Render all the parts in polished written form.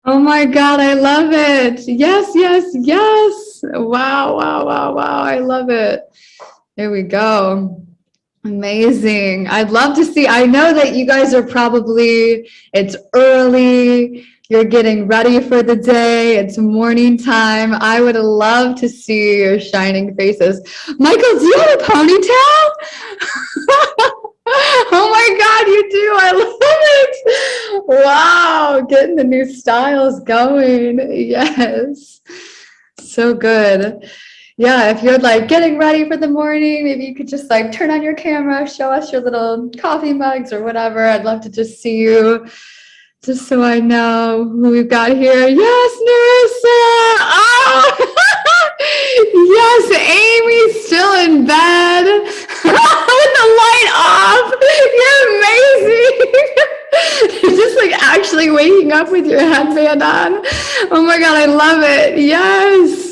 Oh my God, I love it. Yes, yes, yes. Wow, wow, wow, wow. I love it. There we go. Amazing. I'd love to see. I know that you guys are probably, it's early, you're getting ready for the day, it's morning time. I would love to see your shining faces. Michael, do you have a ponytail? Oh my God, you do. I love it. Wow, getting the new styles going. Yes. So good. Yeah, if you're like getting ready for the morning, maybe you could just like turn on your camera, show us your little coffee mugs or whatever. I'd love to just see you, just so I know who we've got here. Yes, Narissa. Oh, yes, Amy's still in bed with the light off. You're amazing. You're just like actually waking up with your headband on. Oh my God, I love it. Yes.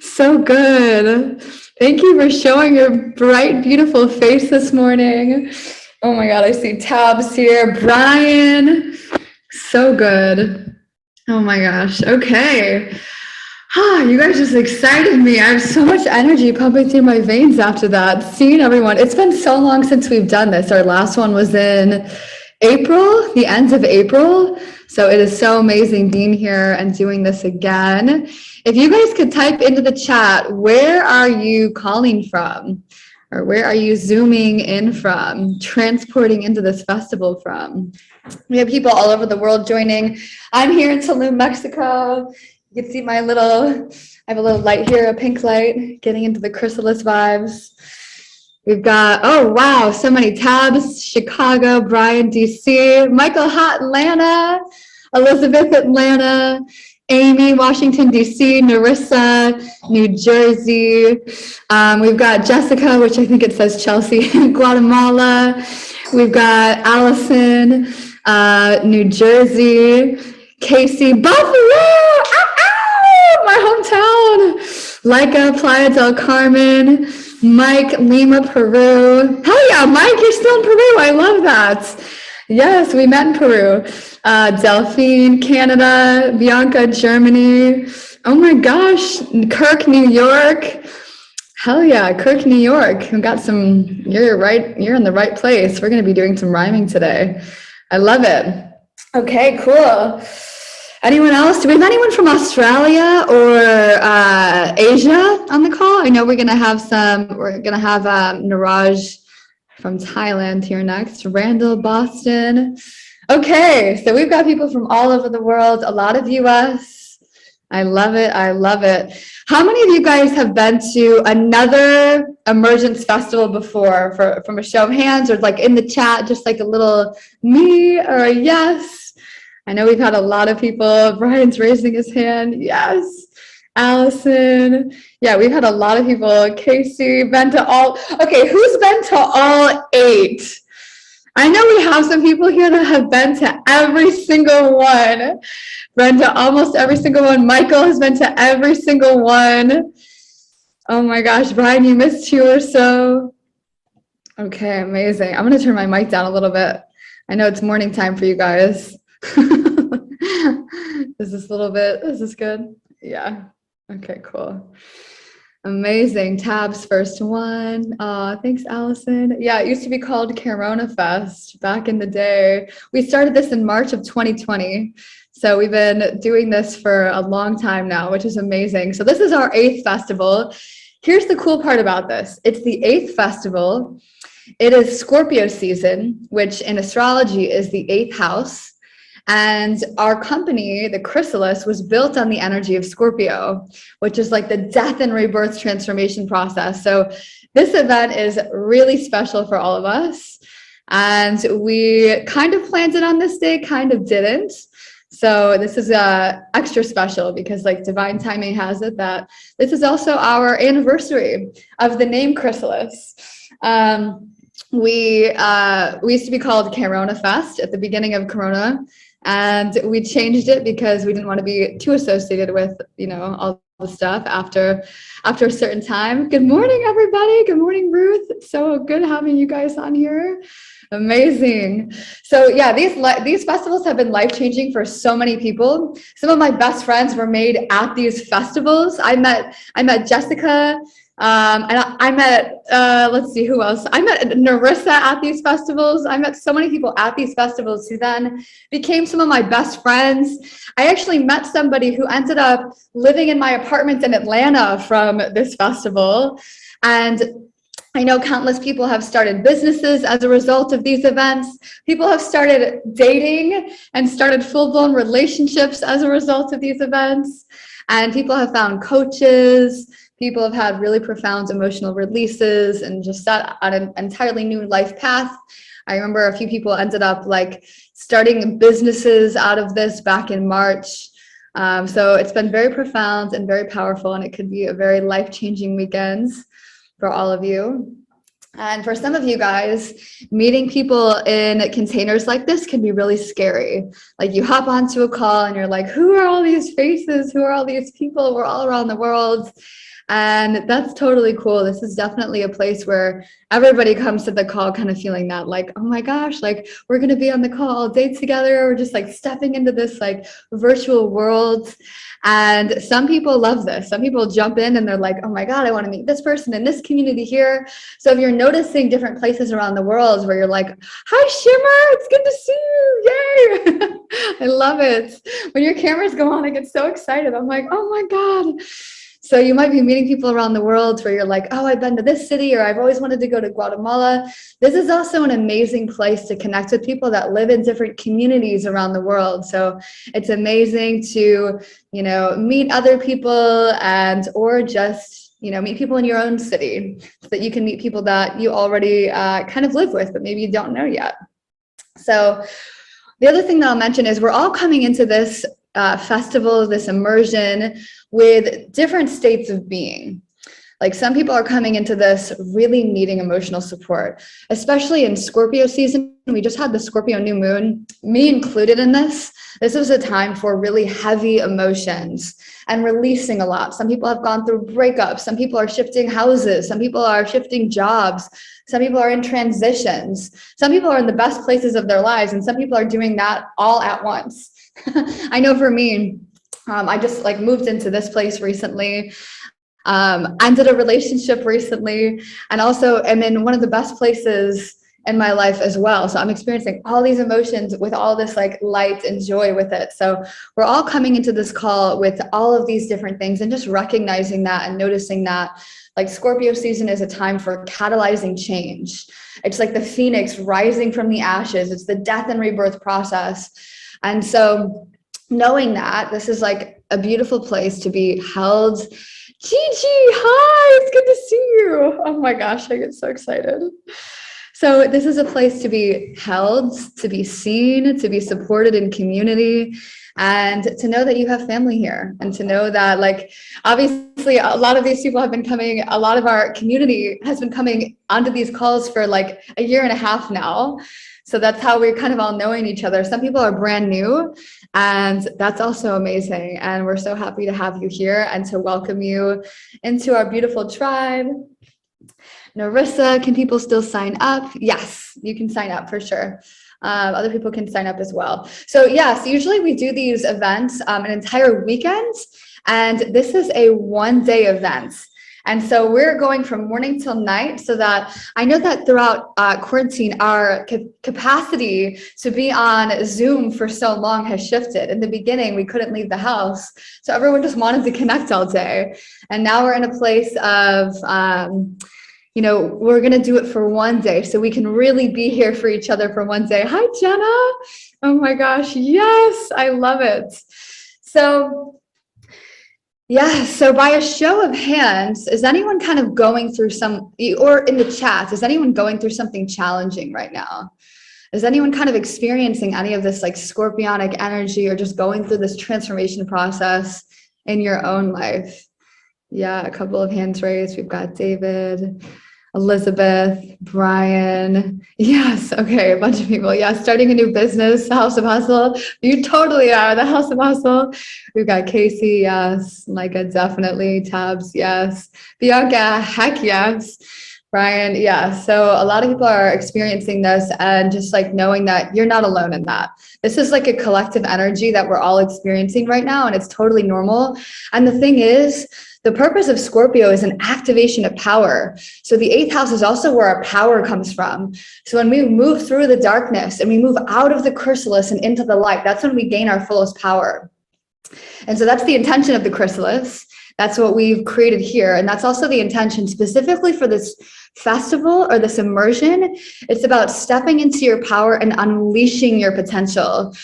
So good. Thank you for showing your bright, beautiful face this morning. Oh my God, I see Tabs here. Brian, so good. Oh my gosh. Okay. You guys just excited me. I have so much energy pumping through my veins after that. Seeing everyone. It's been so long since we've done this. Our last one was in April, the end of April. So it is so amazing being here and doing this again. If you guys could type into the chat, where are you calling from? Or where are you zooming in from, transporting into this festival from? We have people all over the world joining. I'm here in Tulum, Mexico. You can see my little, I have a little light here, a pink light, getting into the chrysalis vibes. We've got, oh wow, so many tabs. Chicago, Brian, DC, Michael, Hot, Atlanta, Elizabeth, Atlanta, Amy, Washington, DC, Narissa, New Jersey. We've got Jessica, which I think it says Chelsae, Guatemala. We've got Allison, New Jersey, Casey, Buffalo, my hometown, Leica, Playa del Carmen, Mike, Lima, Peru. Hell yeah, Mike, you're still in Peru. I love that. Yes, we met in Peru. Delphine, Canada, Bianca, Germany. Oh my gosh, Kirk, New York. Hell yeah, Kirk, New York. We got some, you're right, you're in the right place. We're going to be doing some rhyming today. I love it. Okay, cool. Anyone else? Do we have anyone from Australia or Asia on the call? I know we're going to have Niraj from Thailand here next. Randall, Boston. Okay, so we've got people from all over the world, a lot of US. I love it. I love it. How many of you guys have been to another Emergence Festival before, from a show of hands or like in the chat, just like a little me or a yes? I know we've had a lot of people. Brian's raising his hand. Yes. Allison. Yeah, we've had a lot of people. Casey, been to all. Okay, who's been to all 8? I know we have some people here that have been to every single one. Been to almost every single one. Michael has been to every single one. Oh my gosh, Brian, you missed 2 or so. Okay, amazing. I'm going to turn my mic down a little bit. I know it's morning time for you guys. Is this good? Yeah. Okay, cool. Amazing. Tabs first one. Thanks, Allison. Yeah, it used to be called Corona Fest back in the day. We started this in March of 2020. So we've been doing this for a long time now, which is amazing. So this is our 8th festival. Here's the cool part about this. It's the 8th festival. It is Scorpio season, which in astrology is the 8th house. And our company, the Chrysalis, was built on the energy of Scorpio, which is like the death and rebirth transformation process. So this event is really special for all of us. And we kind of planned it on this day, kind of didn't. So this is extra special because like divine timing has it that this is also our anniversary of the name Chrysalis. We used to be called Corona Fest at the beginning of Corona. And we changed it because we didn't want to be too associated with, all the stuff after a certain time. Good morning, everybody. Good morning, Ruth. So good having you guys on here. Amazing. So yeah, these festivals have been life-changing for so many people. Some of my best friends were made at these festivals. I met Jessica. And I met, let's see who else. I met Narissa at these festivals. I met so many people at these festivals who then became some of my best friends. I actually met somebody who ended up living in my apartment in Atlanta from this festival. And I know countless people have started businesses as a result of these events. People have started dating and started full-blown relationships as a result of these events. And people have found coaches. People have had really profound emotional releases and just set on an entirely new life path. I remember a few people ended up like starting businesses out of this back in March. So it's been very profound and very powerful, and it could be a very life-changing weekend for all of you. And for some of you guys, meeting people in containers like this can be really scary. Like you hop onto a call and you're like, who are all these faces? Who are all these people? We're all around the world. And that's totally cool. This is definitely a place where everybody comes to the call kind of feeling that like, oh my gosh, like we're going to be on the call all day together. We're just like stepping into this like virtual world. And some people love this. Some people jump in and they're like, oh my God, I want to meet this person in this community here. So if you're noticing different places around the world where you're like, hi, Shimmer, it's good to see you. Yay. I love it. When your cameras go on, I get so excited. I'm like, oh my God. So you might be meeting people around the world where you're like, oh, I've been to this city, or I've always wanted to go to Guatemala. This is also an amazing place to connect with people that live in different communities around the world. So it's amazing to, meet other people or just, meet people in your own city so that you can meet people that you already kind of live with, but maybe you don't know yet. So the other thing that I'll mention is we're all coming into this festival, this immersion with different states of being. Like some people are coming into this really needing emotional support, especially in Scorpio season. We just had the Scorpio new moon, me included in this. This was a time for really heavy emotions and releasing a lot. Some people have gone through breakups. Some people are shifting houses. Some people are shifting jobs. Some people are in transitions. Some people are in the best places of their lives. And some people are doing that all at once. I know for me, I just like moved into this place recently, ended a relationship recently, and also am in one of the best places in my life as well. So I'm experiencing all these emotions with all this like light and joy with it. So we're all coming into this call with all of these different things and just recognizing that and noticing that like Scorpio season is a time for catalyzing change. It's like the phoenix rising from the ashes. It's the death and rebirth process. And so knowing that this is like a beautiful place to be held. Gigi, hi, it's good to see you. Oh my gosh, I get so excited. So this is a place to be held, to be seen, to be supported in community, and to know that you have family here, and to know that like, obviously a lot of these people have been coming, a lot of our community has been coming onto these calls for like a year and a half now. So that's how we're kind of all knowing each other. Some people are brand new, and that's also amazing. And we're so happy to have you here and to welcome you into our beautiful tribe. Narissa, can people still sign up? Yes, you can sign up for sure. Other people can sign up as well. So yes, usually we do these events an entire weekend, and this is a one-day event. And so we're going from morning till night, so that I know that throughout quarantine, our capacity to be on Zoom for so long has shifted. In the beginning, we couldn't leave the house. So everyone just wanted to connect all day. And now we're in a place of, we're going to do it for one day so we can really be here for each other for one day. Hi, Jenna. Oh my gosh. Yes, I love it. So yeah, so by a show of hands, is anyone kind of going through or in the chat, is anyone going through something challenging right now? Is anyone kind of experiencing any of this like scorpionic energy, or just going through this transformation process in your own life? Yeah, a couple of hands raised. We've got David. Elizabeth, Brian. Yes. Okay. A bunch of people. Yeah. Starting a new business, House of Hustle. You totally are the House of Hustle. We've got Casey. Yes. Micah, definitely. Tabs. Yes. Bianca. Heck yes. Brian. Yeah. So a lot of people are experiencing this, and just like knowing that you're not alone in that. This is like a collective energy that we're all experiencing right now, and it's totally normal. And the thing is, the purpose of Scorpio is an activation of power. So the eighth house is also where our power comes from. So when we move through the darkness and we move out of the chrysalis and into the light, that's when we gain our fullest power. And so that's the intention of the chrysalis. That's what we've created here. And that's also the intention specifically for this festival or this immersion. It's about stepping into your power and unleashing your potential.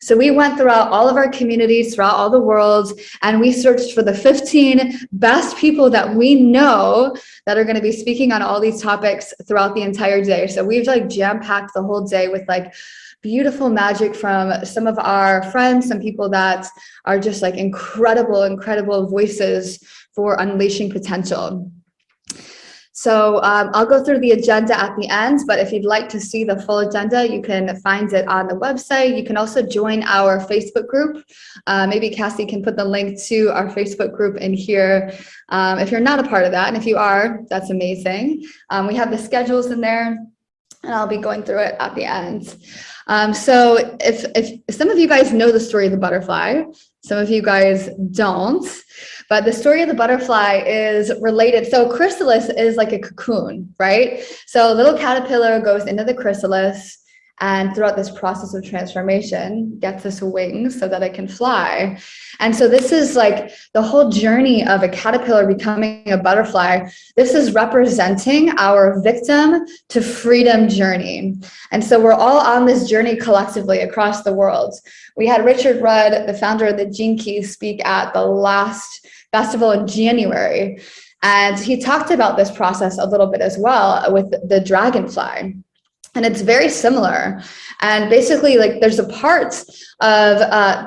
So we went throughout all of our communities, throughout all the world, and we searched for the 15 best people that we know that are going to be speaking on all these topics throughout the entire day. So we've like jam-packed the whole day with like beautiful magic from some of our friends, some people that are just like incredible voices for unleashing potential. So I'll go through the agenda at the end, but if you'd like to see the full agenda, you can find it on the website. You can also join our Facebook group. Maybe Cassie can put the link to our Facebook group in here if you're not a part of that. And if you are, that's amazing. We have the schedules in there, and I'll be going through it at the end. So if some of you guys know the story of the butterfly, some of you guys don't, but the story of the butterfly is related. So chrysalis is like a cocoon, right? So a little caterpillar goes into the chrysalis, and throughout this process of transformation gets its wings so that it can fly. And so this is like the whole journey of a caterpillar becoming a butterfly. This is representing our victim to freedom journey. And so we're all on this journey collectively across the world. We had Richard Rudd, the founder of the Gene Keys, speak at the last festival in January. And he talked about this process a little bit as well with the dragonfly. And it's very similar. And basically, like, there's a part of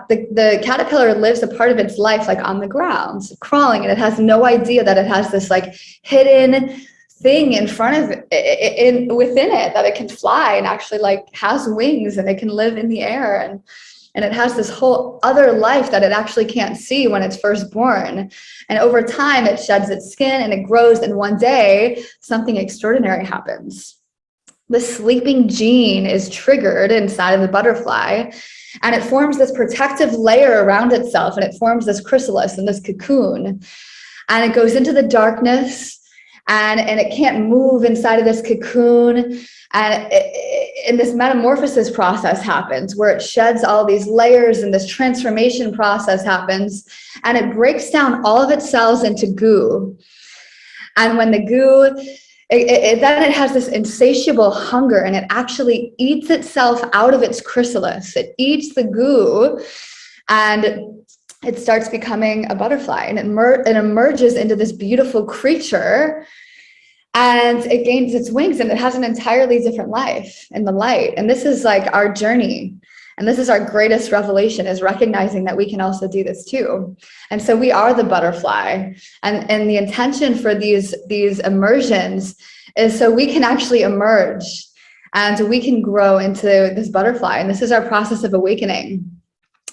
the caterpillar lives a part of its life like on the ground, crawling, and it has no idea that it has this like hidden thing in front of it, within it, that it can fly and actually like has wings and it can live in the air, and it has this whole other life that it actually can't see when it's first born. And over time, it sheds its skin and it grows, and one day something extraordinary happens. The sleeping gene is triggered inside of the butterfly, and it forms this protective layer around itself, and it forms this chrysalis and this cocoon, and it goes into the darkness, and it can't move inside of this cocoon, and this metamorphosis process happens where it sheds all these layers, and this transformation process happens, and it breaks down all of its cells into goo. And when the goo, then it has this insatiable hunger, and it actually eats itself out of its chrysalis. It eats the goo, and it starts becoming a butterfly, and it emerges into this beautiful creature, and it gains its wings, and it has an entirely different life in the light. And this is like our journey. And this is our greatest revelation, is recognizing that we can also do this too. And so we are the butterfly. And the intention for these immersions is so we can actually emerge and we can grow into this butterfly. And this is our process of awakening.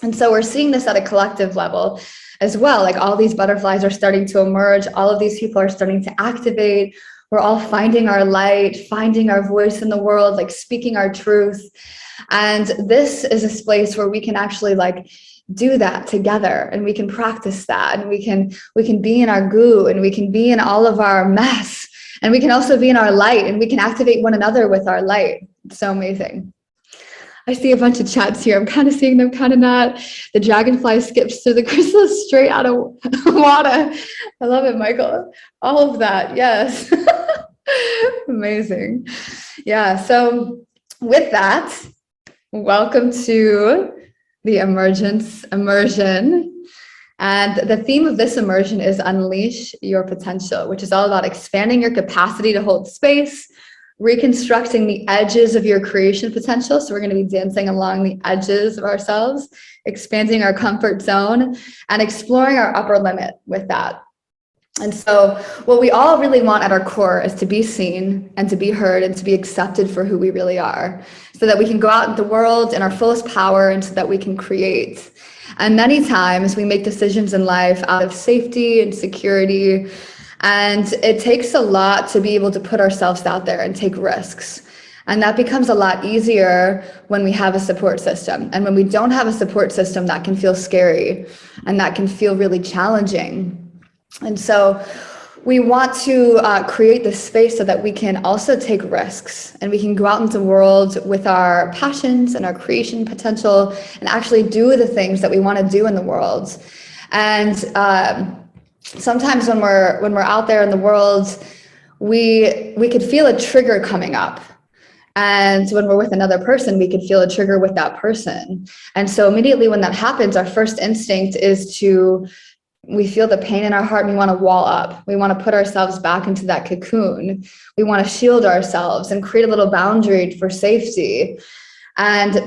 And so we're seeing this at a collective level as well. Like, all these butterflies are starting to emerge. All of these people are starting to activate. We're all finding our light, finding our voice in the world, like speaking our truth. And this is a space where we can actually like do that together, and we can practice that, and we can be in our goo, and we can be in all of our mess, and we can also be in our light, and we can activate one another with our light. It's so amazing. I see a bunch of chats here. I'm kind of seeing them, kind of not. The dragonfly skips through the chrysalis straight out of water. I love it, Michael. All of that. Yes. Amazing. Yeah. So with that, welcome to the immersion. And the theme of this immersion is Unleash Your Potential, which is all about expanding your capacity to hold space, reconstructing the edges of your creation potential. So we're going to be dancing along the edges of ourselves, expanding our comfort zone, and exploring our upper limit with that. And so what we all really want at our core is to be seen and to be heard and to be accepted for who we really are, so that we can go out in the world in our fullest power and so that we can create. And many times we make decisions in life out of safety and security. And it takes a lot to be able to put ourselves out there and take risks. And that becomes a lot easier when we have a support system. And when we don't have a support system, that can feel scary and that can feel really challenging. And so we want to create this space so that we can also take risks and we can go out into the world with our passions and our creation potential and actually do the things that we want to do in the world. And sometimes when we're out there in the world, we could feel a trigger coming up. And when we're with another person, we could feel a trigger with that person. And so immediately when that happens, our first instinct is we feel the pain in our heart and we want to wall up. We want to put ourselves back into that cocoon. We want to shield ourselves and create a little boundary for safety. And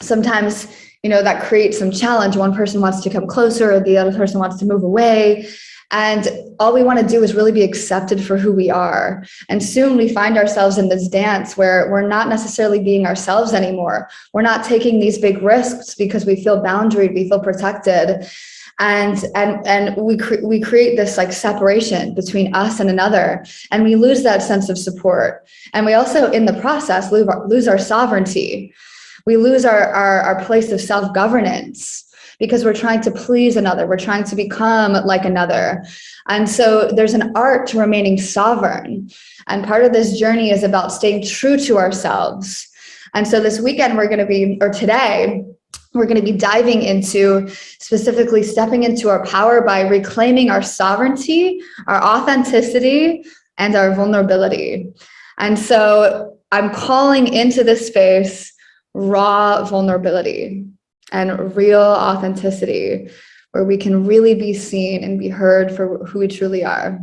sometimes, that creates some challenge. One person wants to come closer, or the other person wants to move away. And all we want to do is really be accepted for who we are. And soon we find ourselves in this dance where we're not necessarily being ourselves anymore. We're not taking these big risks because we feel boundaried, we feel protected. And we create this like separation between us and another, and we lose that sense of support. And we also, in the process, lose our sovereignty. We lose our place of self-governance because we're trying to please another. We're trying to become like another. And so there's an art to remaining sovereign. And part of this journey is about staying true to ourselves. And so this weekend today, we're going to be diving into specifically stepping into our power by reclaiming our sovereignty, our authenticity, and our vulnerability. And so I'm calling into this space raw vulnerability and real authenticity, where we can really be seen and be heard for who we truly are.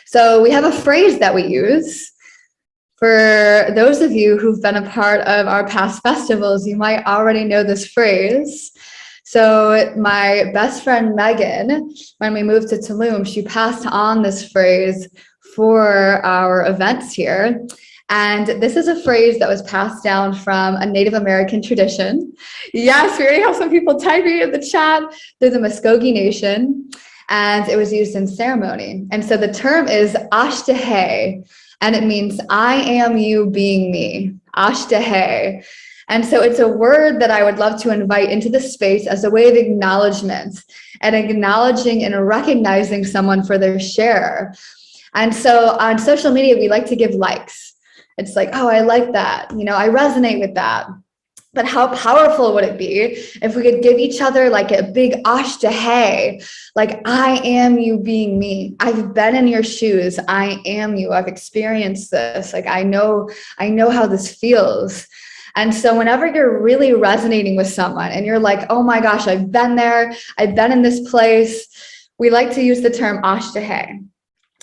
So we have a phrase that we use. For those of you who've been a part of our past festivals, you might already know this phrase. So my best friend, Megan, when we moved to Tulum, she passed on this phrase for our events here. And this is a phrase that was passed down from a Native American tradition. Yes, we already have some people typing in the chat. They're the Muskogee Nation, and it was used in ceremony. And so the term is Ashtahe. And it means, I am you being me, Ashtahe. And so it's a word that I would love to invite into the space as a way of acknowledgement and acknowledging and recognizing someone for their share. And so on social media, we like to give likes. It's like, oh, I like that. I resonate with that. But how powerful would it be if we could give each other like a big ashtahe, like, I am you being me. I've been in your shoes. I am you. I've experienced this. Like, I know how this feels. And so whenever you're really resonating with someone and you're like, oh my gosh, I've been there. I've been in this place. We like to use the term ashtahe.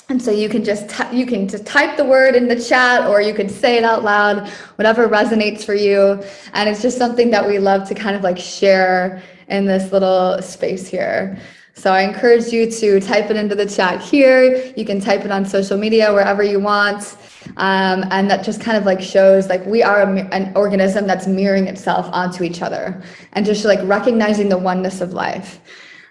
And so you can just type the word in the chat, or you can say it out loud, whatever resonates for you. And it's just something that we love to kind of like share in this little space here. So I encourage you to type it into the chat here. You can type it on social media, wherever you want. And that just kind of like shows like we are an organism that's mirroring itself onto each other, and just like recognizing the oneness of life.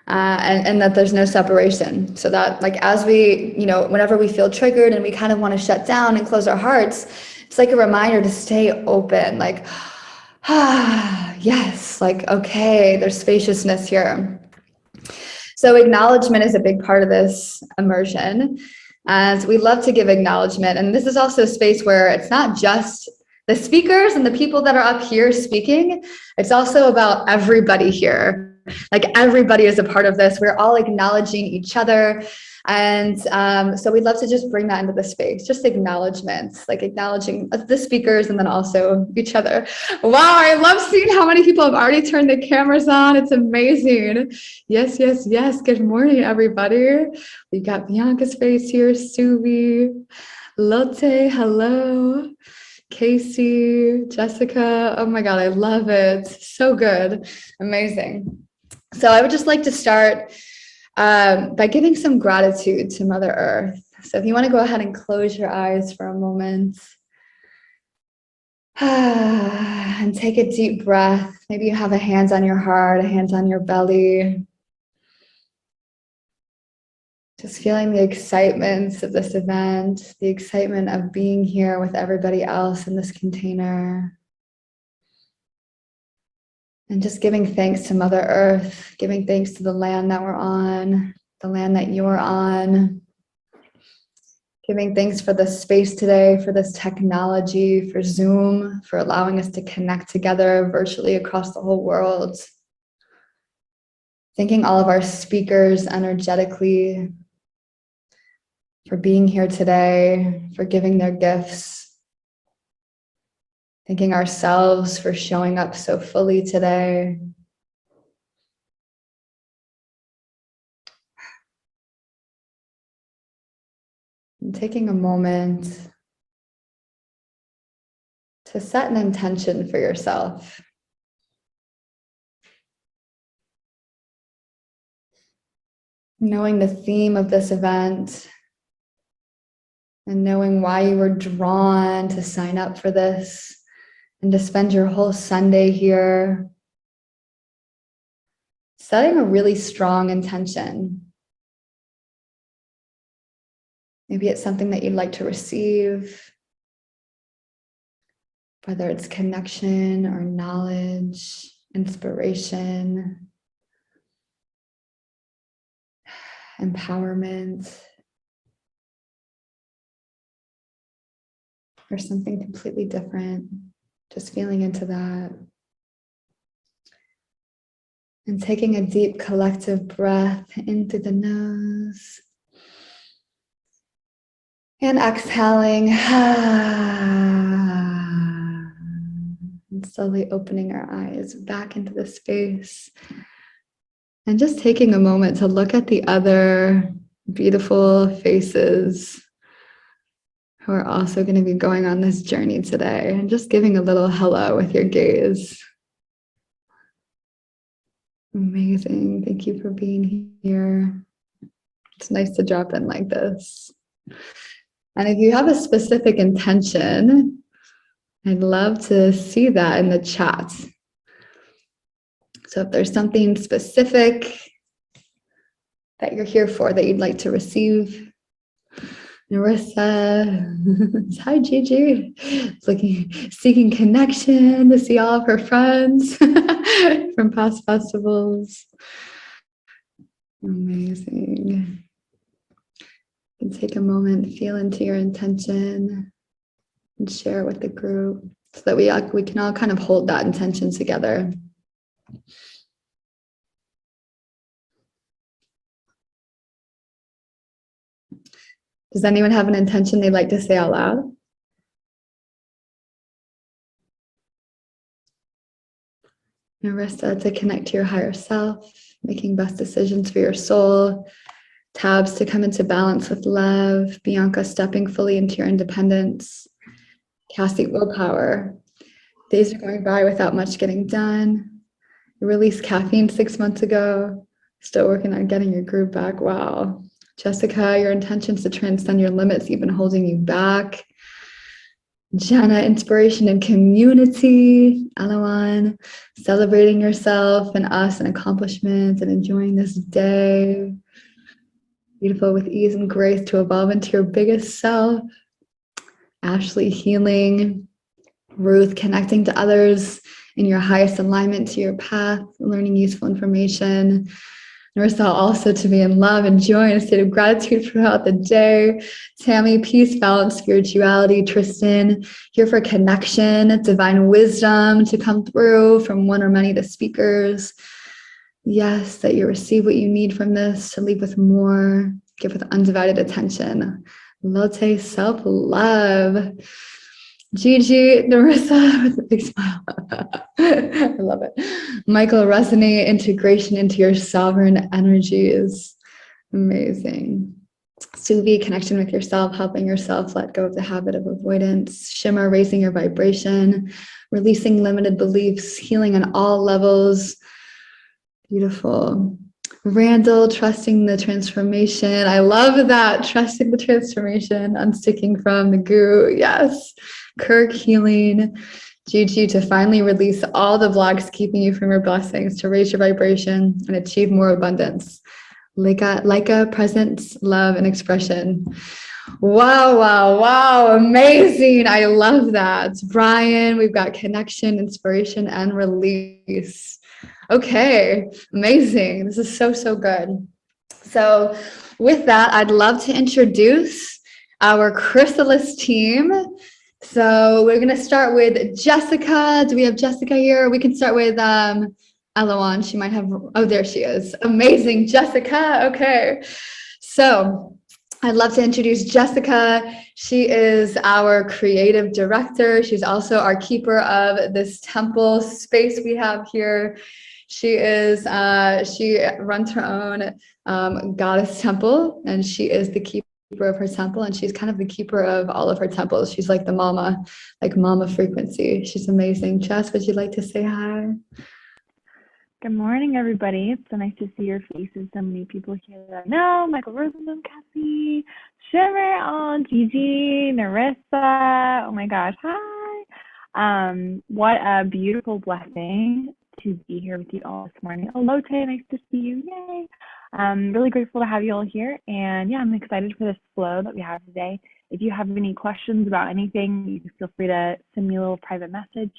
And that there's no separation. So that like, as we, whenever we feel triggered and we kind of want to shut down and close our hearts, it's like a reminder to stay open, like, yes, like, okay, there's spaciousness here. So acknowledgement is a big part of this immersion. And we love to give acknowledgement. And this is also a space where it's not just the speakers and the people that are up here speaking. It's also about everybody here. Like, everybody is a part of this. We're all acknowledging each other. And so we'd love to just bring that into the space, just acknowledgements, like acknowledging the speakers and then also each other. Wow, I love seeing how many people have already turned the cameras on. It's amazing. Yes, yes, yes. Good morning, everybody. We got Bianca's face here, Suvi, Lotte, hello. Casey, Jessica, oh my God, I love it. So good, amazing. So I would just like to start by giving some gratitude to Mother Earth. So if you want to go ahead and close your eyes for a moment and take a deep breath. Maybe you have a hands on your heart, a hands on your belly. Just feeling the excitement of this event, the excitement of being here with everybody else in this container. And just giving thanks to Mother Earth, giving thanks to the land that we're on, the land that you're on. Giving thanks for this space today, for this technology, for Zoom, for allowing us to connect together virtually across the whole world. Thanking all of our speakers energetically for being here today, for giving their gifts. Thanking ourselves for showing up so fully today. And taking a moment to set an intention for yourself. Knowing the theme of this event and knowing why you were drawn to sign up for this and to spend your whole Sunday here, setting a really strong intention. Maybe it's something that you'd like to receive, whether it's connection or knowledge, inspiration, empowerment, or something completely different. Just feeling into that. And taking a deep collective breath in through the nose. And exhaling. And slowly opening our eyes back into the space. And just taking a moment to look at the other beautiful faces who are also going to be going on this journey today. And just giving a little hello with your gaze. Amazing. Thank you for being here. It's nice to drop in like this. And if you have a specific intention, I'd love to see that in the chat. So if there's something specific that you're here for, that you'd like to receive. Narissa, hi Gigi, seeking connection to see all of her friends from past festivals. Amazing. And take a moment, feel into your intention and share it with the group so that we can all kind of hold that intention together. Does anyone have an intention they'd like to say out loud? Narissa, to connect to your higher self, making best decisions for your soul. Tabs, to come into balance with love. Bianca, stepping fully into your independence. Cassie, willpower. Days are going by without much getting done. You released caffeine 6 months ago. Still working on getting your groove back. Wow. Jessica, your intentions to transcend your limits, even holding you back. Jenna, inspiration and community. Elawan, celebrating yourself and us and accomplishments and enjoying this day. Beautiful, with ease and grace to evolve into your biggest self. Ashley, healing. Ruth, connecting to others in your highest alignment to your path, learning useful information. Narissa, also to be in love and joy and a state of gratitude throughout the day. Tammy, peace, balance, spirituality. Tristan, here for connection, divine wisdom to come through from one or many of the speakers. Yes, that you receive what you need from this, to leave with more, give with undivided attention. Lotte, self-love. Gigi, Narissa with a big smile. I love it. Michael, resonate, integration into your sovereign energy is amazing. Suvi, connection with yourself, helping yourself let go of the habit of avoidance. Shimmer, raising your vibration, releasing limited beliefs, healing on all levels. Beautiful. Randall, trusting the transformation. I love that. Trusting the transformation, unsticking from the goo. Yes. Kirk, healing. Gigi, to finally release all the blocks keeping you from your blessings, to raise your vibration and achieve more abundance. Leica, presence, love, and expression. Wow, wow, wow. Amazing. I love that. Brian, we've got connection, inspiration, and release. Okay, amazing. This is so, so good. So with that, I'd love to introduce our Chrysalis team. So we're going to start with Jessica. Do we have Jessica here? We can start with Alawan. She might have, oh, there she is. Amazing, Jessica. Okay. So I'd love to introduce Jessica. She is our creative director. She's also our keeper of this temple space we have here. She runs her own goddess temple, and she is the keeper of her temple, and she's kind of the keeper of all of her temples. She's like the mama, like mama frequency. She's amazing. Jess, would you like to say hi? Good morning, everybody. It's so nice to see your faces. So many people here that I know. Michael Rosenbaum, Cassie, Shimmer, Gigi, Narissa. Oh my gosh, hi. What a beautiful blessing to be here with you all this morning. Oh, Lotte, nice to see you. Yay. Really grateful to have you all here. And yeah, I'm excited for this flow that we have today. If you have any questions about anything, you can feel free to send me a little private message.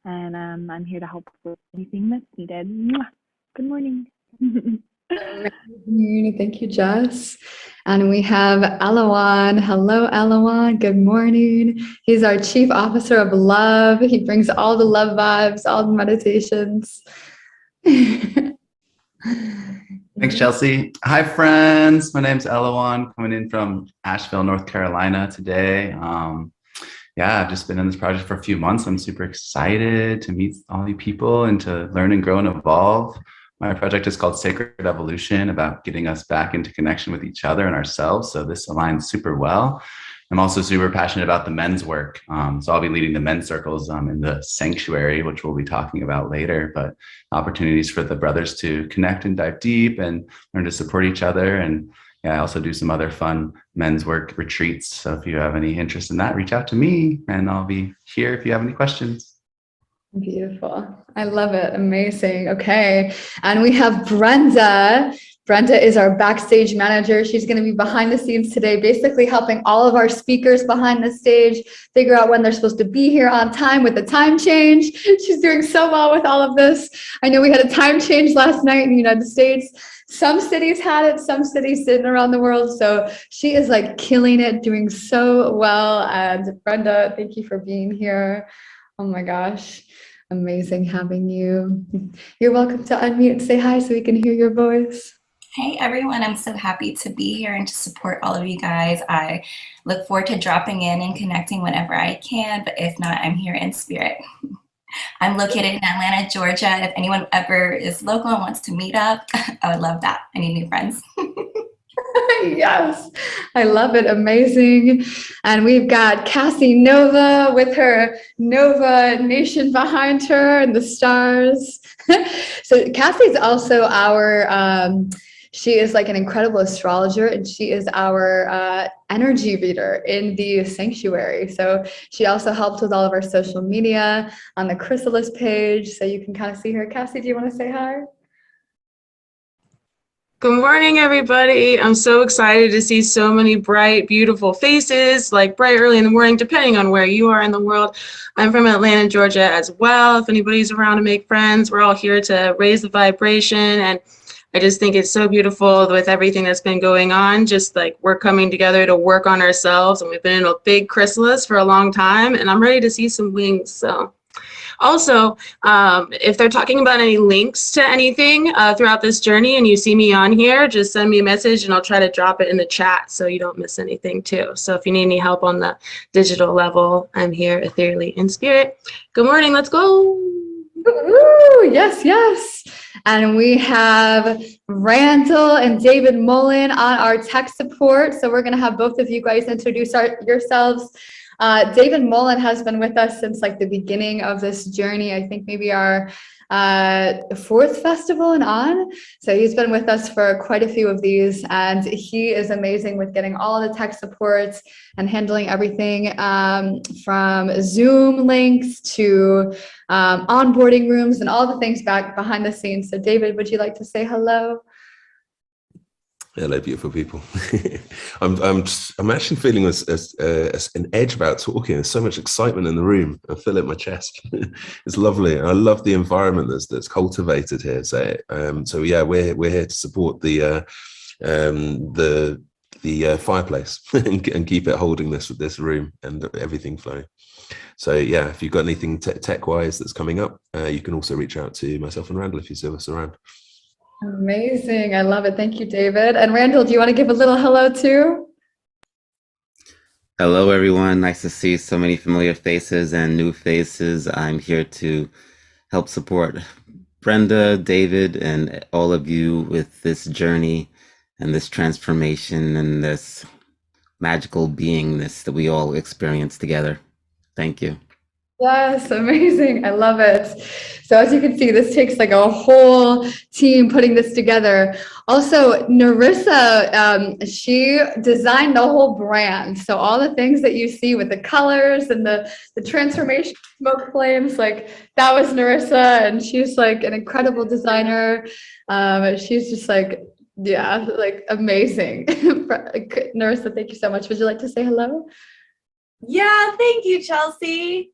And I'm here to help with anything that's needed. Mwah. Good morning. Thank you, Jess. And we have Alawan. Hello, Alawan. Good morning. He's our Chief Officer of Love. He brings all the love vibes, all the meditations. Thanks, Chelsae. Hi, friends. My name's Alawan, coming in from Asheville, North Carolina today. Yeah, I've just been in this project for a few months. I'm super excited to meet all you people and to learn and grow and evolve. My project is called Sacred Evolution, about getting us back into connection with each other and ourselves. So this aligns super well. I'm also super passionate about the men's work. So I'll be leading the men's circles in the sanctuary, which we'll be talking about later, but opportunities for the brothers to connect and dive deep and learn to support each other. And yeah, I also do some other fun men's work retreats. So if you have any interest in that, reach out to me and I'll be here if you have any questions. Beautiful. I love it. Amazing. Okay. And we have Brenda. Brenda is our backstage manager. She's going to be behind the scenes today, basically helping all of our speakers behind the stage figure out when they're supposed to be here on time with the time change. She's doing so well with all of this. I know we had a time change last night in the United States. Some cities had it, some cities didn't around the world. So she is like killing it, doing so well. And Brenda, thank you for being here. Oh my gosh. Amazing having you. You're welcome to unmute and say hi so we can hear your voice. Hey everyone, I'm so happy to be here and to support all of you guys. I look forward to dropping in and connecting whenever I can, but if not, I'm here in spirit. I'm located in Atlanta, Georgia. If anyone ever is local and wants to meet up, I would love that. I need new friends. Yes, I love it. Amazing. And we've got Cassie Nova with her Nova Nation behind her and the stars. So Cassie's also our, she is like an incredible astrologer, and she is our energy reader in the sanctuary. So she also helps with all of our social media on the Chrysalis page. So you can kind of see her. Cassie, do you want to say hi? Good morning, everybody. I'm so excited to see so many bright, beautiful faces, like bright early in the morning, depending on where you are in the world. I'm from Atlanta, Georgia as well. If anybody's around to make friends, we're all here to raise the vibration. And I just think it's so beautiful with everything that's been going on. Just like we're coming together to work on ourselves. And we've been in a big chrysalis for a long time. And I'm ready to see some wings. So. Also, if they're talking about any links to anything throughout this journey and you see me on here, just send me a message and I'll try to drop it in the chat so you don't miss anything too. So if you need any help on the digital level, I'm here ethereally in spirit. Good morning. Let's go. Ooh, yes, yes. And we have Randall and David Mullen on our tech support. So we're going to have both of you guys introduce yourselves. David Mullen has been with us since like the beginning of this journey. I think maybe our fourth festival and on. So he's been with us for quite a few of these, and he is amazing with getting all the tech supports and handling everything from Zoom links to onboarding rooms and all the things back behind the scenes. So David, would you like to say hello? Hello, beautiful people. I'm actually feeling an edge about talking. There's so much excitement in the room. I feel it in my chest. It's lovely. I love the environment that's cultivated here. So yeah, we're here to support the fireplace and keep it holding this room and everything flowing. So yeah, if you've got anything tech wise that's coming up, you can also reach out to myself and Randall if you see us around. Amazing. I love it. Thank you, David. And Randall, do you want to give a little hello too? Hello, everyone. Nice to see so many familiar faces and new faces. I'm here to help support Brenda, David, and all of you with this journey and this transformation and this magical beingness that we all experience together. Thank you. Yes, amazing. I love it. So as you can see, this takes like a whole team putting this together. Also, Narissa, she designed the whole brand. So all the things that you see with the colors and the transformation smoke flames, like that was Narissa, and she's like an incredible designer. She's just like, yeah, like amazing. Narissa, thank you so much. Would you like to say hello? Yeah, thank you, Chelsea.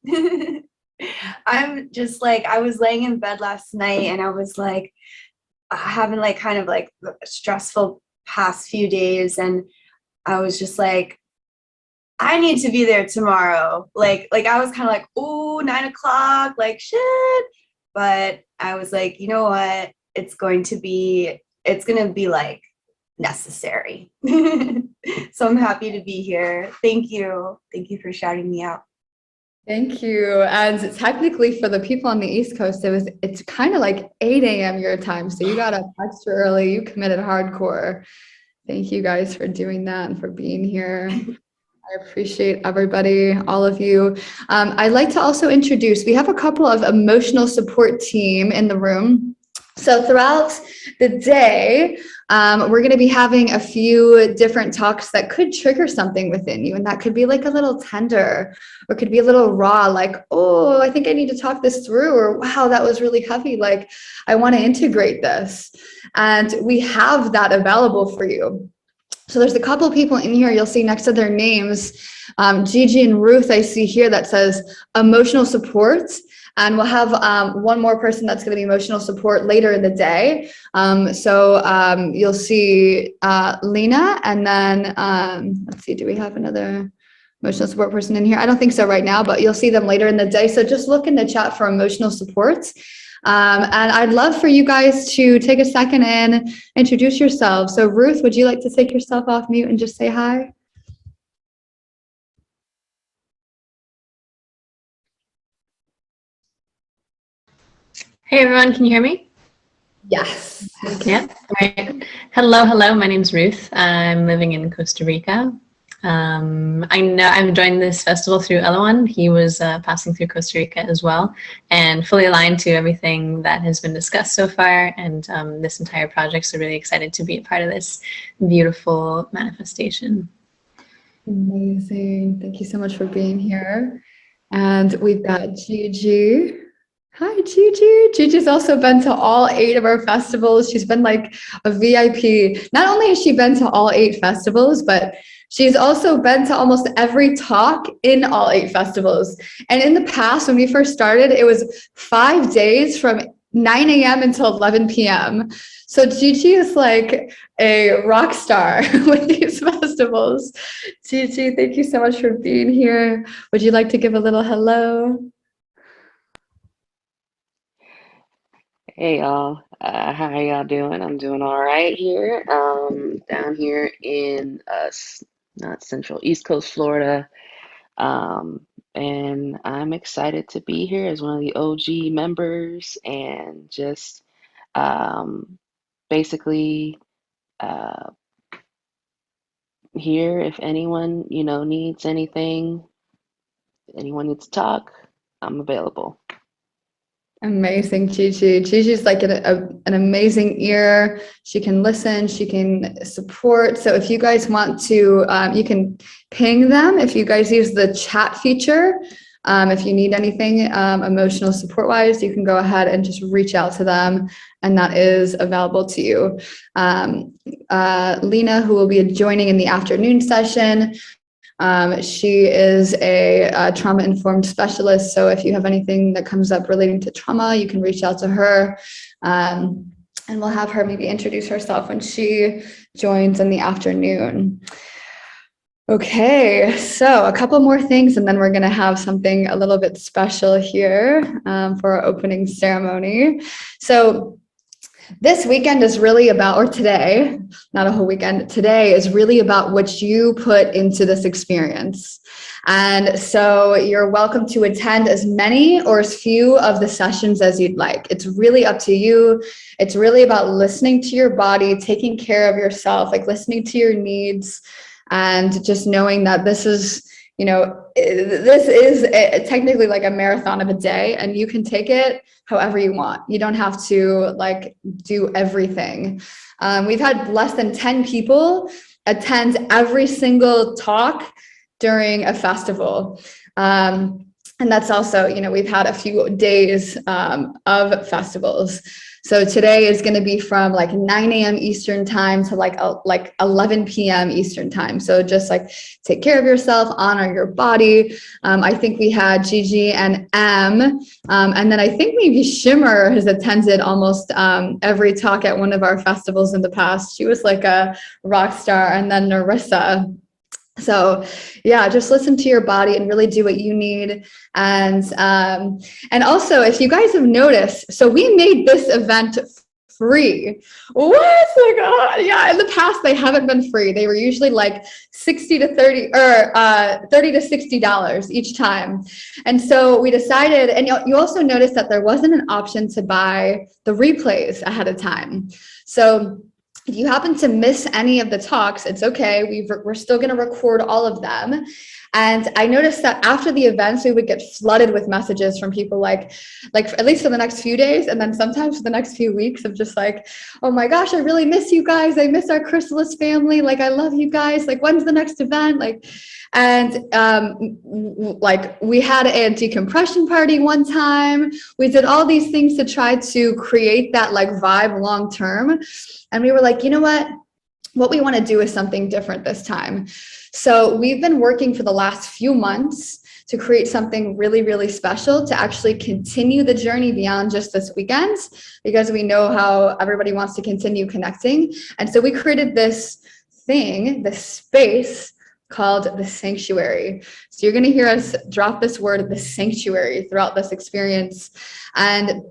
I'm just like, I was laying in bed last night and I was like having like kind of like a stressful past few days, and I was just like, I need to be there tomorrow. Like I was kind of like, oh, 9 o'clock, like shit. But I was like, you know what? It's gonna be like necessary. So I'm happy to be here. Thank you. Thank you for shouting me out. Thank you. And technically for the people on the East Coast, it's kind of like 8 a.m. your time. So you got up extra early, you committed hardcore. Thank you guys for doing that and for being here. I appreciate everybody, all of you. I'd like to also introduce, we have a couple of emotional support team in the room. So throughout the day, we're going to be having a few different talks that could trigger something within you. And that could be like a little tender, or could be a little raw, like, oh, I think I need to talk this through, or wow, that was really heavy. Like, I want to integrate this. And we have that available for you. So there's a couple of people in here you'll see next to their names, Gigi and Ruth, I see here that says emotional support. And we'll have one more person that's going to be emotional support later in the day. So you'll see Lena, and then let's see, do we have another emotional support person in here? I don't think so right now, but you'll see them later in the day. So just look in the chat for emotional support. And I'd love for you guys to take a second and introduce yourselves. So Ruth, would you like to take yourself off mute and just say hi? Hey everyone, can you hear me? Yes. Yeah. All right. Hello. My name's Ruth. I'm living in Costa Rica. I know I'm joining this festival through Elowan. He was passing through Costa Rica as well, and fully aligned to everything that has been discussed so far, and this entire project. So really excited to be a part of this beautiful manifestation. Amazing. Thank you so much for being here. And we've got Gigi. Hi, Gigi. Gigi's also been to all 8 of our festivals. She's been like a VIP. Not only has she been to all 8 festivals, but she's also been to almost every talk in all 8 festivals. And in the past, when we first started, it was 5 days from 9 a.m. until 11 p.m. So Gigi is like a rock star with these festivals. Gigi, thank you so much for being here. Would you like to give a little hello? Hey y'all, how y'all doing? I'm doing all right here, down here in not Central, East Coast Florida, and I'm excited to be here as one of the OG members and just basically here if anyone needs anything, anyone needs to talk, I'm available. Amazing, Gigi. Gigi's like an amazing ear. She can listen, she can support. So if you guys want to, you can ping them. If you guys use the chat feature, if you need anything emotional support wise, you can go ahead and just reach out to them, and that is available to you. Lena, who will be joining in the afternoon session, she is a trauma-informed specialist. So if you have anything that comes up relating to trauma, you can reach out to her. And we'll have her maybe introduce herself when she joins in the afternoon. Okay, so a couple more things, and then we're going to have something a little bit special here for our opening ceremony. So this weekend is really about, or today, not a whole weekend, today is really about what you put into this experience. And so you're welcome to attend as many or as few of the sessions as you'd like. It's really up to you. It's really about listening to your body, taking care of yourself, like listening to your needs, and just knowing that this is, you know, this is technically like a marathon of a day, and you can take it however you want. You don't have to like do everything. We've had less than 10 people attend every single talk during a festival. And that's also, you know, we've had a few days of festivals. So today is going to be from like 9 a.m. Eastern time to like 11 p.m. Eastern time. So just like take care of yourself, honor your body. I think we had Gigi and M, and then I think maybe Shimmer has attended almost every talk at one of our festivals in the past. She was like a rock star. And then Narissa. So yeah, just listen to your body and really do what you need. And also, if you guys have noticed, so we made this event free. What? Like, yeah, in the past, they haven't been free. They were usually like $60 to $30 or $30 to $60 each time. And so we decided, and you also noticed that there wasn't an option to buy the replays ahead of time. So if you happen to miss any of the talks, it's okay. We're still going to record all of them. And I noticed that after the events, we would get flooded with messages from people like at least for the next few days, and then sometimes for the next few weeks, of just like, oh my gosh, I really miss you guys. I miss our Chrysalis family. Like, I love you guys. Like, when's the next event? Like, and like we had a decompression party one time. We did all these things to try to create that like vibe long term. And we were like, you know what we want to do is something different this time. So we've been working for the last few months to create something really, really special to actually continue the journey beyond just this weekend, because we know how everybody wants to continue connecting. And so we created this thing, this space called the sanctuary. So you're going to hear us drop this word, the sanctuary, throughout this experience. And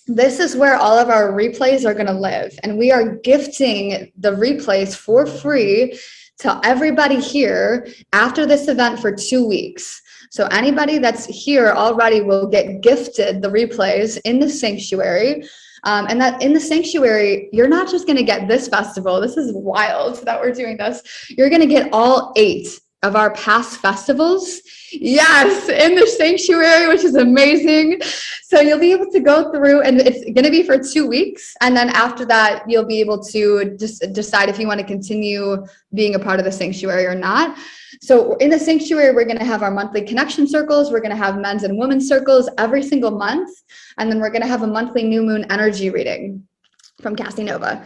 this is where all of our replays are going to live. And we are gifting the replays for free to everybody here after this event for 2 weeks. So anybody that's here already will get gifted the replays in the sanctuary. And that in the sanctuary, you're not just going to get this festival. This is wild that we're doing this. You're going to get all 8 of our past festivals. Yes, in the sanctuary, which is amazing. So you'll be able to go through, and it's going to be for 2 weeks. And then after that, you'll be able to just decide if you want to continue being a part of the sanctuary or not. So in the sanctuary, we're going to have our monthly connection circles. We're going to have men's and women's circles every single month. And then we're going to have a monthly new moon energy reading from Cassie Nova.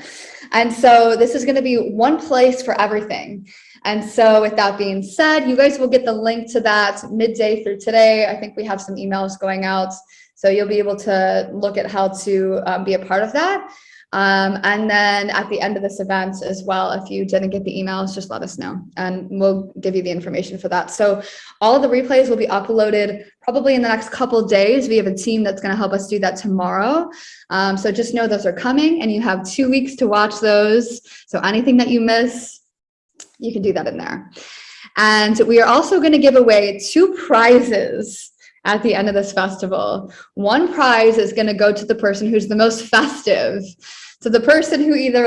And so this is going to be one place for everything. And so with that being said, you guys will get the link to that midday through today. I think we have some emails going out, so you'll be able to look at how to be a part of that. And then at the end of this event as well, if you didn't get the emails, just let us know and we'll give you the information for that. So all of the replays will be uploaded probably in the next couple of days. We have a team that's going to help us do that tomorrow. So just know those are coming, and you have 2 weeks to watch those. So anything that you miss, you can do that in there. And we are also going to give away 2 prizes at the end of this festival. One prize is going to go to the person who's the most festive. So the person who either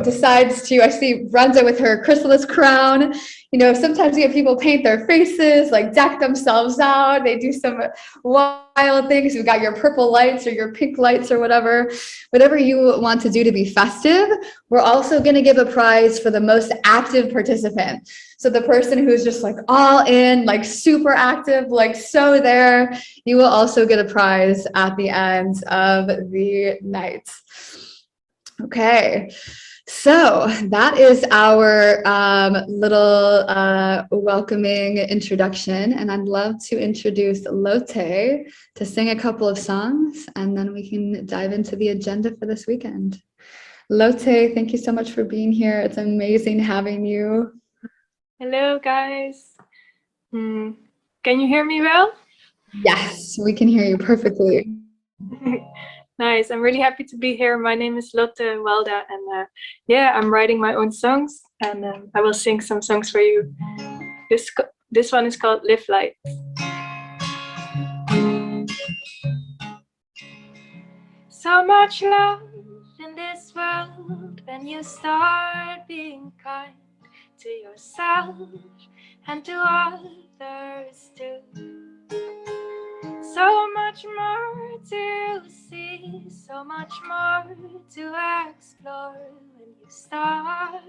decides to, I see Brenda with her chrysalis crown. sometimes you get people paint their faces, like deck themselves out. They do some wild things. You've got your purple lights or your pink lights or whatever you want to do to be festive. We're also going to give a prize for the most active participant. So the person who's just like all in, like super active, like so there, you will also get a prize at the end of the night. Okay. So that is our little welcoming introduction, and I'd love to introduce Lotte to sing a couple of songs, and then we can dive into the agenda for this weekend. Lotte, thank you so much for being here. It's amazing having you. Hello, guys. Can you hear me well? Yes, we can hear you perfectly. Nice. I'm really happy to be here. My name is Lotte Walda, and I'm writing my own songs, and I will sing some songs for you. This one is called Live Light. So much love in this world when you start being kind to yourself and to others too. So much more to see, so much more to explore when you start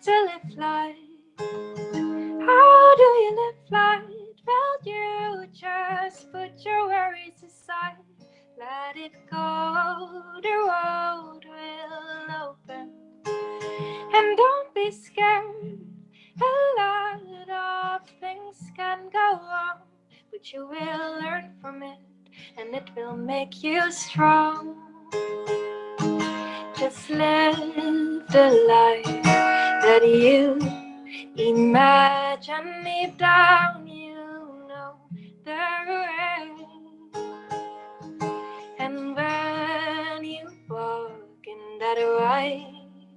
to live life. How do you live life? Well, you just put your worries aside, let it go, the road will open. And don't be scared, a lot of things can go wrong, but you will learn from it, and it will make you strong. Just live the life that you imagine. Deep down you know the way. And when you walk in that right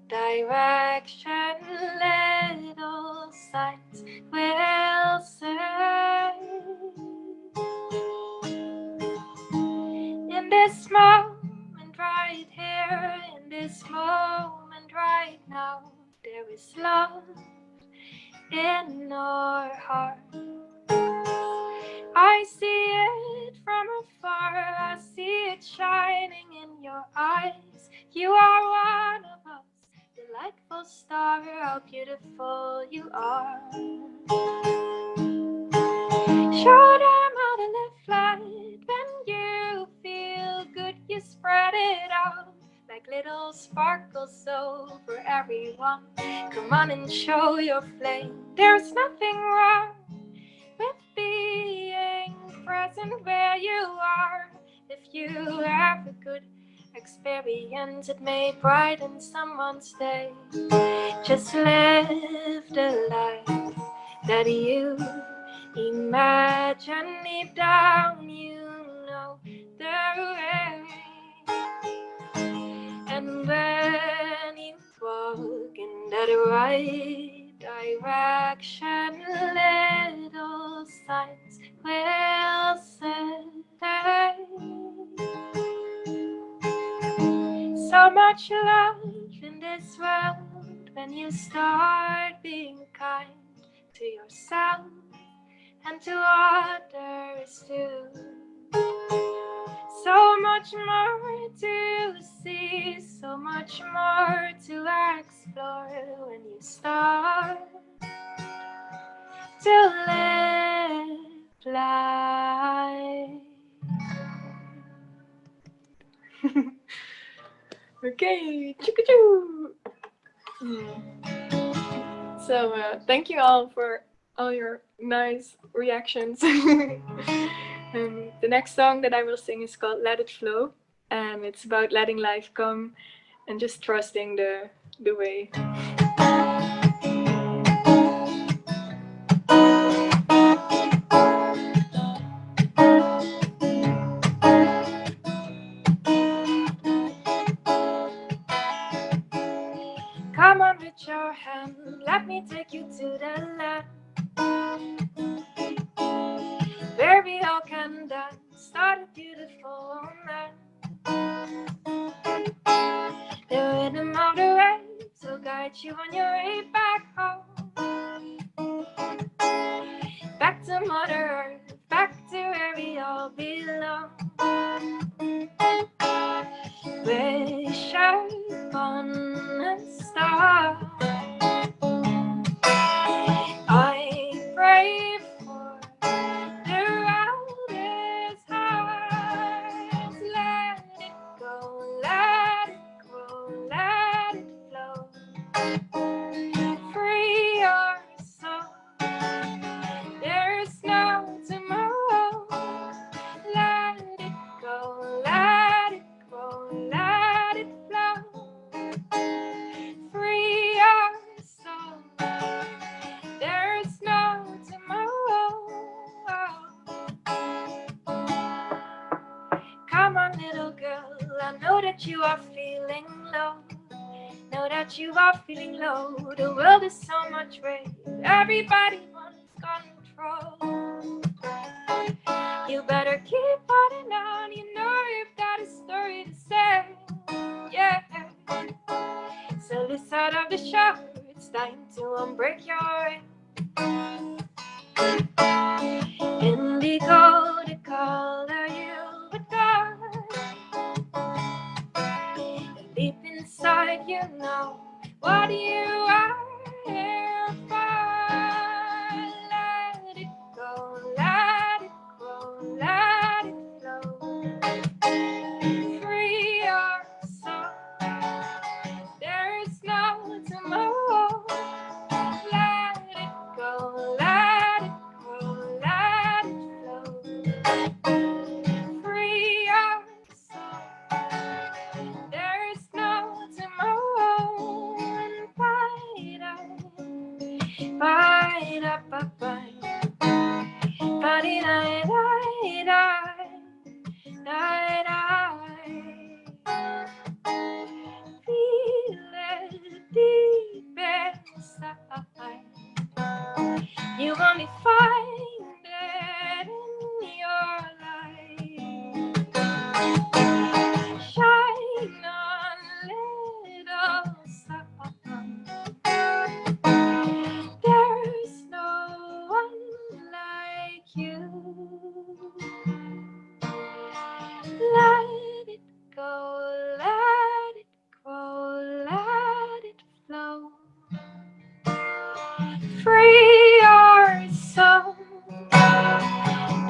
direction, little signs will say, in this moment right here, in this moment right now, there is love in our heart. I see it from afar, I see it shining in your eyes. You are one of us, delightful star, how beautiful you are. Show them how to live light. When you feel good, you spread it out like little sparkles over everyone. Come on and show your flame. There's nothing wrong with being present where you are. If you have a good experience, it may brighten someone's day. Just live the life that you imagine. Deep down you know the way. And when you walk in that right direction, little signs will say, so much love in this world when you start being kind to yourself and to others too. So much more to see, so much more to explore when you start to live life. Okay, choo-choo. So thank you all for all your nice reactions. The next song that I will sing is called Let It Flow. It's about letting life come and just trusting the way. Come on with your hand, let me take you to the land where we all can dance, start a beautiful moment. The rhythm of the waves will guide you on your way back home. Back to Mother Earth, back to where we all belong. Wish upon a star. I pray for the wildest hearts. Let it go, let it grow, let it flow. Free your soul. There's no tomorrow. Let it go, let it grow, let it flow. Free your soul. There's no tomorrow. Come on, little girl, I know that you are feeling low. Know that you are feeling low. The world is so much weight. Everybody wants control. You better keep holding on. You know you've got a story to say. Yeah. So this side of the show, it's time to unbreak your indigo, the color you adore. And deep inside, you know what you are here for. Let it go, let it grow, let it flow. Free your soul. There's no tomorrow. Let it go, let it grow, let it flow. Free your soul. There's no tomorrow. And fight up, fight up, feel it deep inside. You only find it in your life. Shine on, little sun. There's no one like you. Let it go, let it grow, let it flow. Free your soul.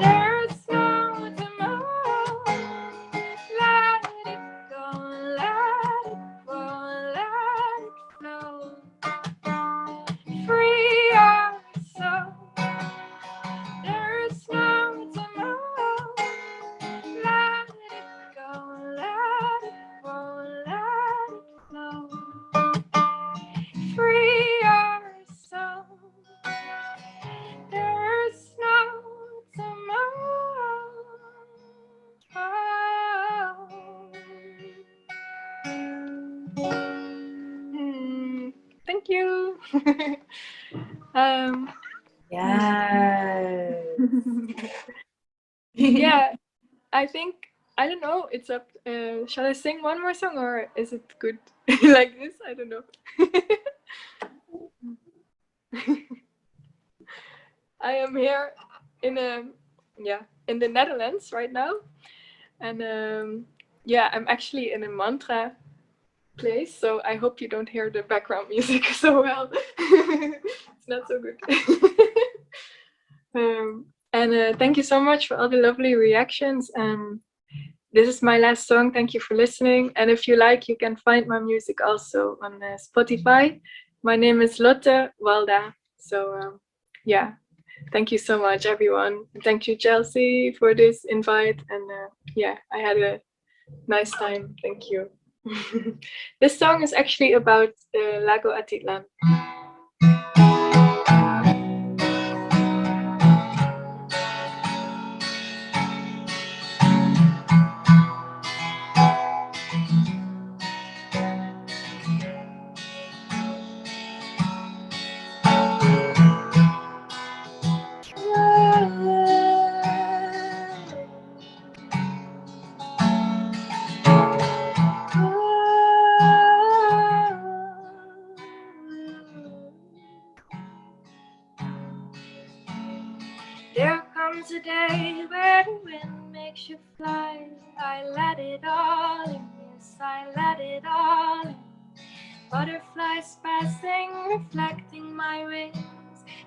There's no tomorrow. Let it go, let it grow, let it flow. Free your soul. There's no tomorrow. Let it go, let it grow, let it flow. Free your soul. There's no tomorrow. Thank you. Yes. Yeah, I think, I don't know, it's up. Shall I sing one more song or is it good like this? I don't know. I am here in the Netherlands right now, and I'm actually in a mantra place, so I hope you don't hear the background music so well. It's not so good. Thank you so much for all the lovely reactions. This is my last song. Thank you for listening. And if you like, you can find my music also on Spotify. My name is Lotte Walda. So thank you so much, everyone. Thank you, Chelsae, for this invite. And I had a nice time. Thank you. This song is actually about Lago Atitlan. watch you fly. I let it all in, yes, I let it all in. Butterflies passing, reflecting my wings.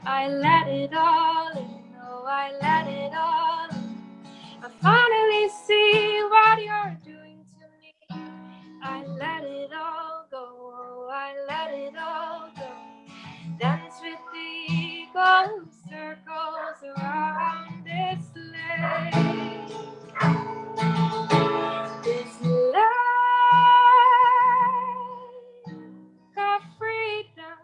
I let it all in, oh, I let it all in. I finally see what you're doing to me. I let it all go, oh, I let it all go. Dance with the eagle, circles around this lake. This lake of freedom.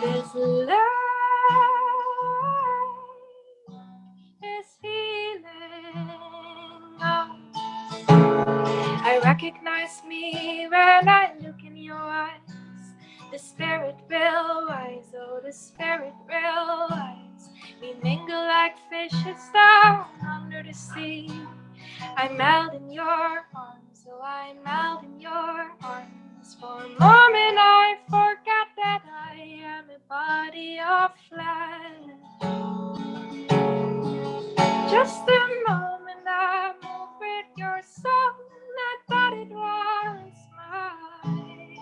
This lake is healing us. I recognize me when I look in your eyes. The spirit will rise, oh, the spirit will rise. We mingle like fishes down under the sea. I melt in your arms, oh, I melt in your arms. For a moment I forget that I am a body of flesh. Just a moment I move with your soul. I thought it was mine.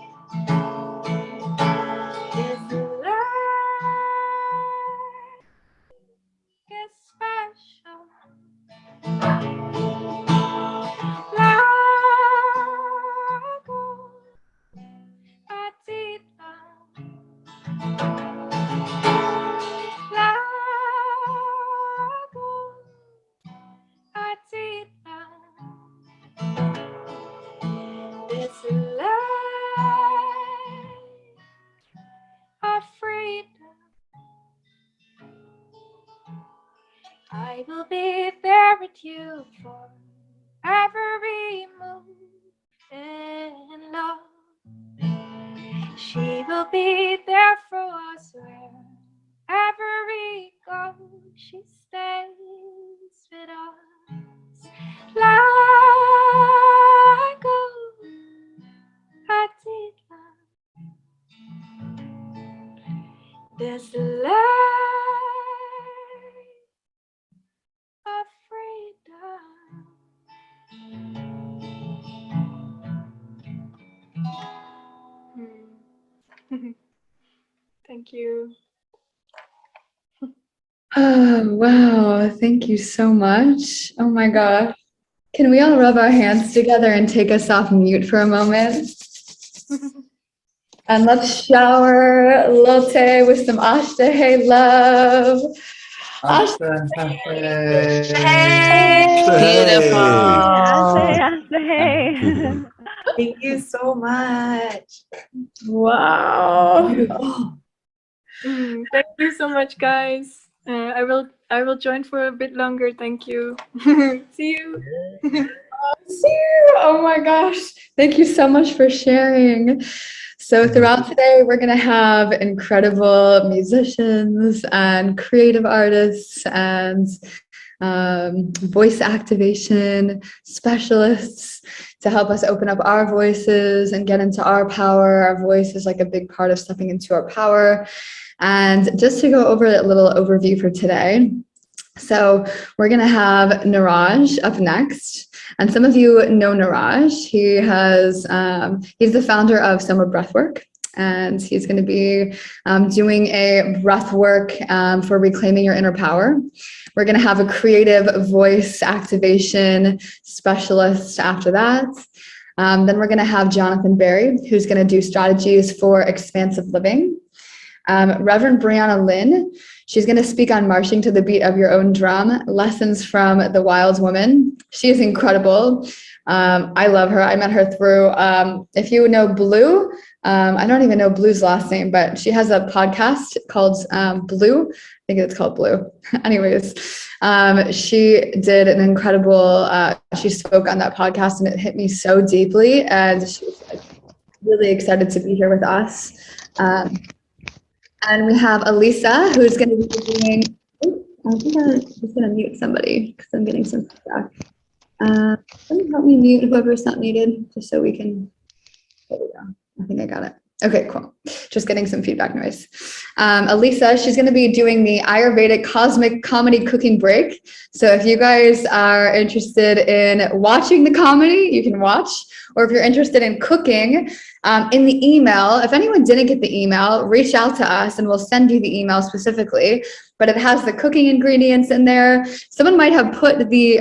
This life is special. Lago Atita. Lago Atita. This life of freedom. I will be there with you for every move in love. She will be there for us wherever we go. She stays with us like a Atita. This life of freedom. Thank you. Oh, wow. Thank you so much. Oh my gosh. Can we all rub our hands together and take us off mute for a moment? And let's shower Lotte with some Ashtahe love. Hey. Thank you so much. Wow. Thank you so much, guys. I will join for a bit longer. Thank you. See you. See you. Oh my gosh. Thank you so much for sharing. So throughout today, we're going to have incredible musicians and creative artists and voice activation specialists to help us open up our voices and get into our power. Our voice is like a big part of stepping into our power. And just to go over a little overview for today. So we're going to have Niraj up next. And some of you know Niraj. He's the founder of Summer Breathwork. And he's going to be doing a breath work for reclaiming your inner power. We're going to have a creative voice activation specialist after that. Then we're going to have Jonathan Berry, who's going to do strategies for expansive living. Reverend Brianna Lynn, she's going to speak on marching to the beat of your own drum, lessons from the wild woman. She is incredible. I love her. I met her through, if you know Blue, I don't even know Blue's last name, but she has a podcast called Blue. I think it's called Blue. Anyways, she did an incredible, she spoke on that podcast and it hit me so deeply. And she's really excited to be here with us. And we have Elisa, who's going to be doing, I think I'm just going to mute somebody because I'm getting some feedback. Can you help me mute whoever's not muted, just so we can, there we go. I think I got it. Okay, cool. Just getting some feedback noise. Elisa, she's going to be doing the Ayurvedic Cosmic Comedy Cooking Break. So if you guys are interested in watching the comedy, you can watch. Or if you're interested in cooking, in the email, if anyone didn't get the email, reach out to us and we'll send you the email specifically. But it has the cooking ingredients in there. Someone might have put the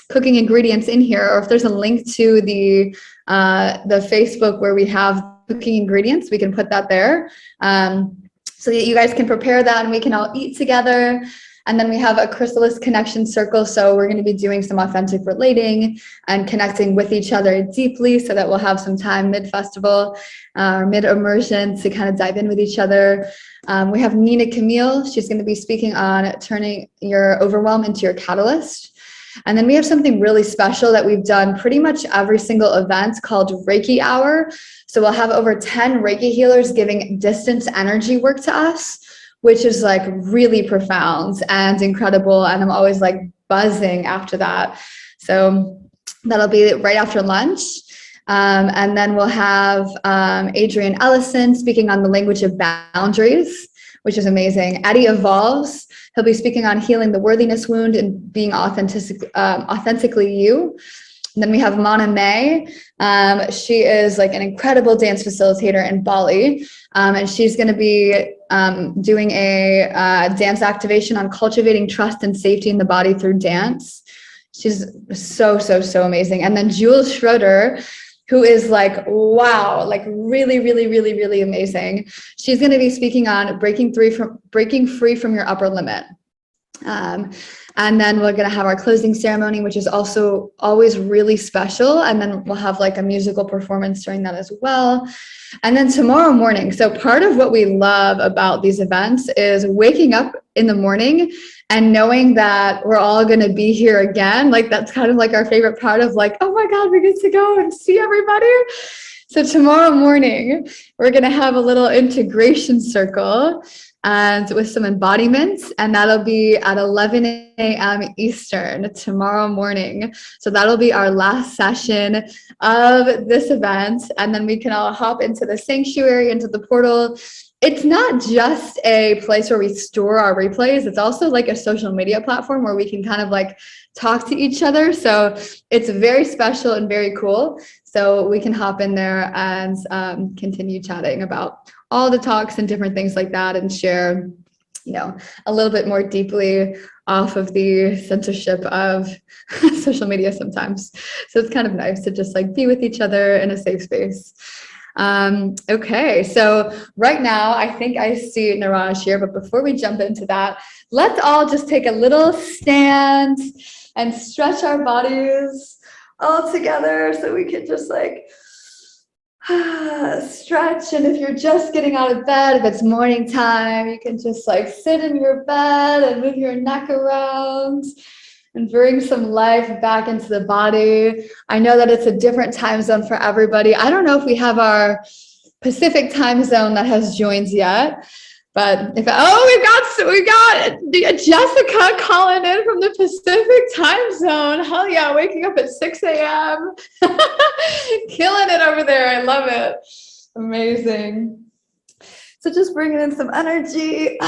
cooking ingredients in here, or if there's a link to the Facebook where we have cooking ingredients, we can put that there so that you guys can prepare that and we can all eat together. And then we have a chrysalis connection circle. So we're going to be doing some authentic relating and connecting with each other deeply so that we'll have some time mid-festival, mid-immersion to kind of dive in with each other. We have Nina Camille. She's going to be speaking on turning your overwhelm into your catalyst. And then we have something really special that we've done pretty much every single event called Reiki Hour. So we'll have over 10 Reiki healers giving distance energy work to us, which is like really profound and incredible. And I'm always like buzzing after that. So that'll be right after lunch. And then we'll have Adrian Ellison speaking on the language of boundaries, which is amazing. Eddie Evolves. He'll be speaking on healing the worthiness wound and being authentically you. And then we have Mana May. She is like an incredible dance facilitator in Bali. And she's going to be doing a dance activation on cultivating trust and safety in the body through dance. She's so amazing. And then Jules Schroeder, who is like, wow, like really amazing. She's going to be speaking on breaking free from your upper limit. And then we're going to have our closing ceremony, which is also always really special. And then we'll have like a musical performance during that as well. And then tomorrow morning. So part of what we love about these events is waking up in the morning and knowing that we're all going to be here again. Like that's kind of like our favorite part of like, oh my God, we get to go and see everybody. So tomorrow morning, we're going to have a little integration circle and with some embodiments, and that'll be at 11 a.m. Eastern tomorrow morning. So that'll be our last session of this event. And then we can all hop into the sanctuary, into the portal. It's not just a place where we store our replays. It's also like a social media platform where we can kind of like talk to each other. So it's very special and very cool. So we can hop in there and continue chatting about all the talks and different things like that and share, you know, a little bit more deeply off of the censorship of social media sometimes. So it's kind of nice to just like be with each other in a safe space. Okay, so right now I think I see Niraj here, but before we jump into that, let's all just take a little stand and stretch our bodies all together so we can just like stretch. And if you're just getting out of bed, if it's morning time, you can just like sit in your bed and move your neck around and bring some life back into the body. I know that it's a different time zone for everybody. I don't know if we have our Pacific time zone that has joined yet, but we've got Jessica calling in from the Pacific time zone. Hell yeah, waking up at 6 a.m. Killing it over there. I love it. Amazing. So just bringing in some energy.